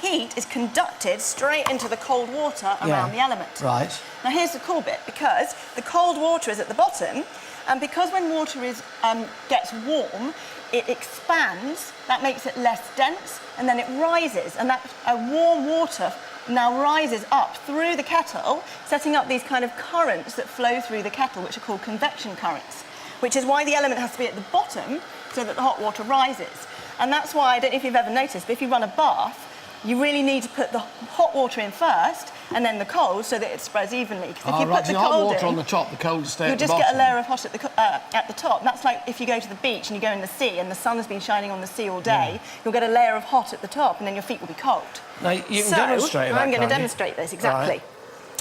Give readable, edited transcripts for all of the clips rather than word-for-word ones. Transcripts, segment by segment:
heat is conducted straight into the cold water around the element. Right. Now, here's the cool bit, because the cold water is at the bottom, and because when water gets warm, it expands, that makes it less dense, and then it rises, and that warm water now rises up through the kettle, setting up these kind of currents that flow through the kettle, which are called convection currents, which is why the element has to be at the bottom so that the hot water rises. And that's why, I don't know if you've ever noticed, but if you run a bath, you really need to put the hot water in first and then the cold so that it spreads evenly. Because if you put the hot cold water in, on the top, the cold stay at the you'll bottom. just get a layer of hot at the top. And that's like if you go to the beach and you go in the sea and the sun has been shining on the sea all day, you'll get a layer of hot at the top and then your feet will be cold. Now, you can demonstrate that, I'm going to demonstrate this, exactly.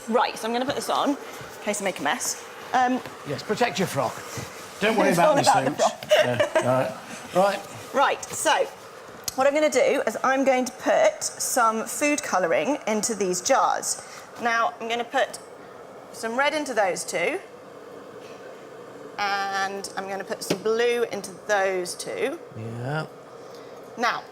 Right, so I'm going to put this on in case I make a mess. Yes, protect your frock. Don't worry about the suits. Right. Right, so what I'm going to do is I'm going to put some food colouring into these jars. Now, I'm going to put some red into those two, and I'm going to put some blue into those two. Yeah. Now,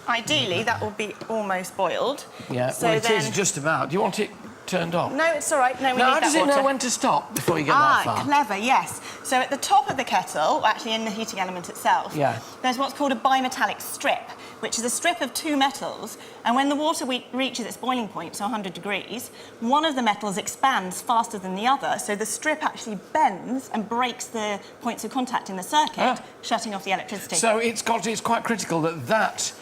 ideally, that will be almost boiled. Yeah, so well, it is just about. Do you want it turned off? No, it's all right. No, we need how that does it water. know when to stop before you get that far? Clever, yes. So at the top of the kettle, actually in the heating element itself, there's what's called a bimetallic strip, which is a strip of two metals, and when the water reaches its boiling point, so 100 degrees, one of the metals expands faster than the other, so the strip actually bends and breaks the points of contact in the circuit, shutting off the electricity. So it's quite critical that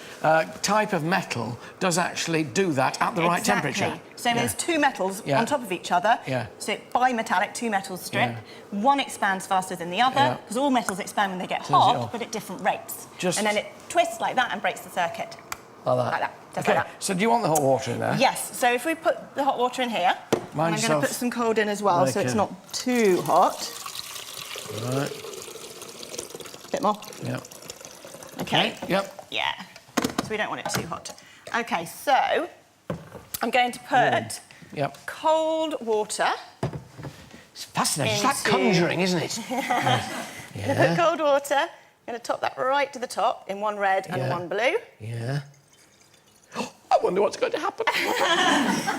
type of metal does actually do that at the right temperature. So there's two metals on top of each other. So it's bimetallic, two metals strip. One expands faster than the other, because all metals expand when they get hot, but at different rates. And then it twists like that and breaks the circuit. Like that? Just like that. So do you want the hot water in there? Yes. So if we put the hot water in here, and I'm going to put some cold in as well, so it's not too hot. Right. A bit more. Yep. Okay. Yep. Yeah. So we don't want it too hot. Okay, so I'm going to put cold water. It's fascinating. It's like conjuring, isn't it? I'm going to put cold water. I'm going to top that right to the top in one red and one blue. Yeah. I wonder what's going to happen.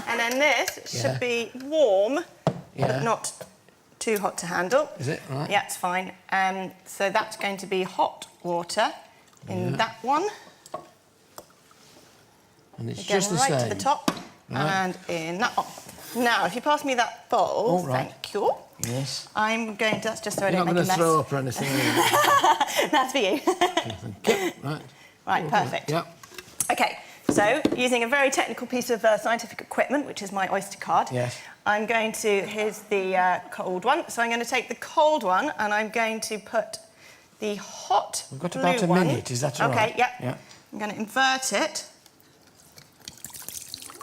And then this should be warm, but not too hot to handle. Is it? Right. Yeah, it's fine. So that's going to be hot water in that one. And it's Again, just the right same. to the top and in that one. Now, if you pass me that bowl, thank you. Yes. I'm going to... That's just so I don't make a mess. You're not going to throw up or anything. That's for you. Right. Right, perfect. Yep. OK, so using a very technical piece of scientific equipment, which is my Oyster card, I'm going to... Here's the cold one. So I'm going to take the cold one and I'm going to put the hot We've got blue about a one. minute, is that all right? OK, yeah. I'm going to invert it.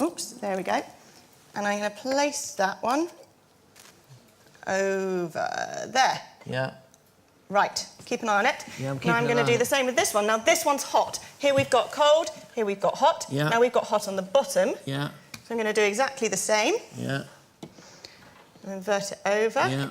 Oops, there we go. And I'm going to place that one over there. Yeah. Right, keep an eye on it. Yeah, I'm keeping now I'm going to do the same with this one. Now this one's hot. Here we've got cold, here we've got hot. Yeah. Now we've got hot on the bottom. Yeah. So I'm going to do exactly the same. Yeah. And invert it over. Yeah.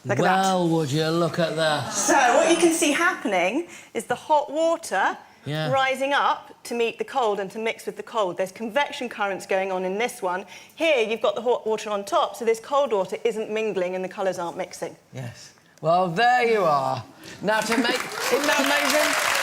Look at that. Well, would you look at that? So what you can see happening is the hot water rising up to meet the cold and to mix with the cold. There's convection currents going on in this one. Here, you've got the hot water on top, so this cold water isn't mingling and the colours aren't mixing. Yes. Well, there you are. Now, to make... Isn't that amazing?